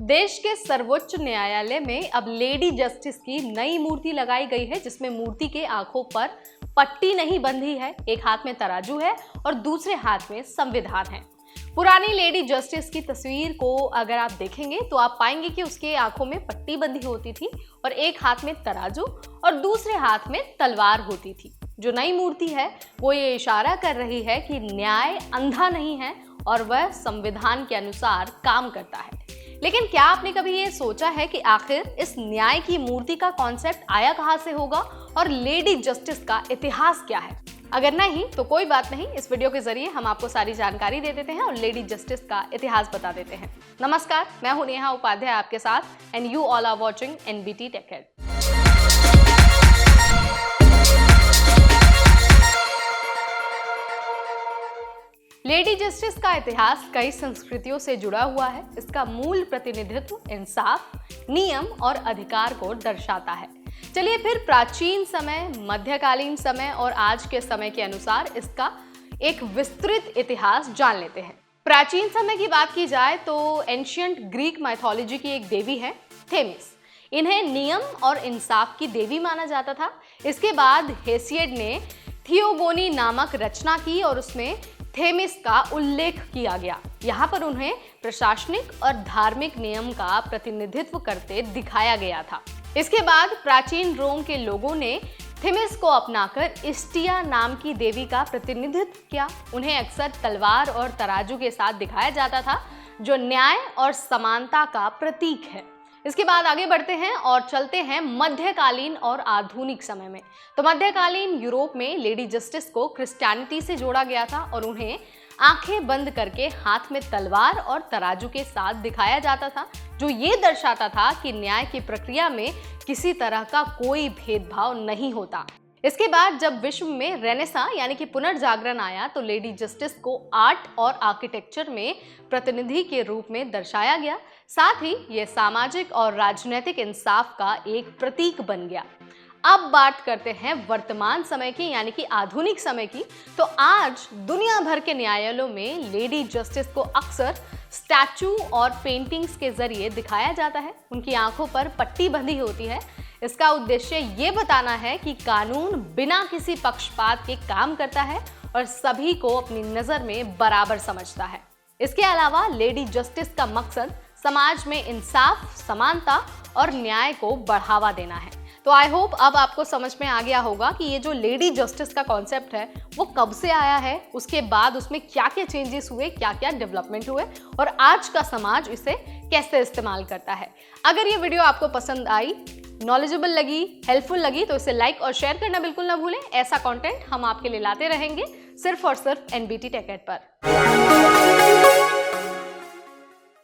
देश के सर्वोच्च न्यायालय में अब लेडी जस्टिस की नई मूर्ति लगाई गई है, जिसमें मूर्ति के आंखों पर पट्टी नहीं बंधी है, एक हाथ में तराजू है और दूसरे हाथ में संविधान है। पुरानी लेडी जस्टिस की तस्वीर को अगर आप देखेंगे तो आप पाएंगे कि उसके आंखों में पट्टी बंधी होती थी और एक हाथ में तराजू और दूसरे हाथ में तलवार होती थी। जो नई मूर्ति है वो ये इशारा कर रही है कि न्याय अंधा नहीं है और वह संविधान के अनुसार काम करता है। लेकिन क्या आपने कभी ये सोचा है कि आखिर इस न्याय की मूर्ति का कॉन्सेप्ट आया कहां से होगा और लेडी जस्टिस का इतिहास क्या है? अगर नहीं तो कोई बात नहीं, इस वीडियो के जरिए हम आपको सारी जानकारी दे देते हैं और लेडी जस्टिस का इतिहास बता देते हैं। नमस्कार, मैं हूं नेहा उपाध्याय आपके साथ and you all are watching NBT tech head. Lady justice का इतिहास कई संस्कृतियों से जुड़ा हुआ है। इसका मूल प्रतिनिधित्व इंसाफ, नियम और अधिकार को दर्शाता है। चलिए फिर प्राचीन समय, मध्यकालीन समय और आज के समय के अनुसार इसका एक विस्तृत इतिहास जान लेते हैं। प्राचीन समय की बात की जाए तो एंशियंट ग्रीक माइथोलॉजी की एक देवी है थेमिस। इन्हें नियम और इंसाफ की देवी माना जाता था। इसके बाद हेसियड ने थियोगोनी नामक रचना की और उसमें थेमिस का उल्लेख किया गया। यहाँ पर उन्हें प्रशासनिक और धार्मिक नियम का प्रतिनिधित्व करते दिखाया गया था। इसके बाद प्राचीन रोम के लोगों ने थेमिस को अपनाकर इस्टिया नाम की देवी का प्रतिनिधित्व किया। उन्हें अक्सर तलवार और तराजू के साथ दिखाया जाता था, जो न्याय और समानता का प्रतीक है। इसके बाद आगे बढ़ते हैं और चलते हैं मध्यकालीन और आधुनिक समय में। तो मध्यकालीन यूरोप में लेडी जस्टिस को क्रिश्चियनिटी से जोड़ा गया था और उन्हें आंखें बंद करके हाथ में तलवार और तराजू के साथ दिखाया जाता था, जो ये दर्शाता था कि न्याय की प्रक्रिया में किसी तरह का कोई भेदभाव नहीं होता। इसके बाद जब विश्व में रेनेसां यानी कि पुनर्जागरण आया तो लेडी जस्टिस को आर्ट और आर्किटेक्चर में प्रतिनिधि के रूप में दर्शाया गया। साथ ही ये सामाजिक और राजनीतिक इंसाफ का एक प्रतीक बन गया। अब बात करते हैं वर्तमान समय की यानी कि आधुनिक समय की। तो आज दुनिया भर के न्यायालयों में लेडी जस्टिस को अक्सर स्टैचू और पेंटिंग्स के जरिए दिखाया जाता है। उनकी आंखों पर पट्टी बंधी होती है। इसका उद्देश्य ये बताना है कि कानून बिना किसी पक्षपात के काम करता है और सभी को अपनी नजर में बराबर समझता है। इसके अलावा लेडी जस्टिस का मकसद समाज में इंसाफ, समानता और न्याय को बढ़ावा देना है। तो आई होप अब आपको समझ में आ गया होगा कि ये जो लेडी जस्टिस का कॉन्सेप्ट है वो कब से आया है, उसके बाद उसमें क्या क्या चेंजेस हुए, क्या क्या डेवलपमेंट हुए और आज का समाज इसे कैसे इस्तेमाल करता है। अगर ये वीडियो आपको पसंद आई, नॉलेजेबल लगी, हेल्पफुल लगी तो इसे लाइक और शेयर करना बिल्कुल ना भूलें। ऐसा कंटेंट हम आपके लिए लाते रहेंगे सिर्फ और सिर्फ एनबीटी टेक हेड पर।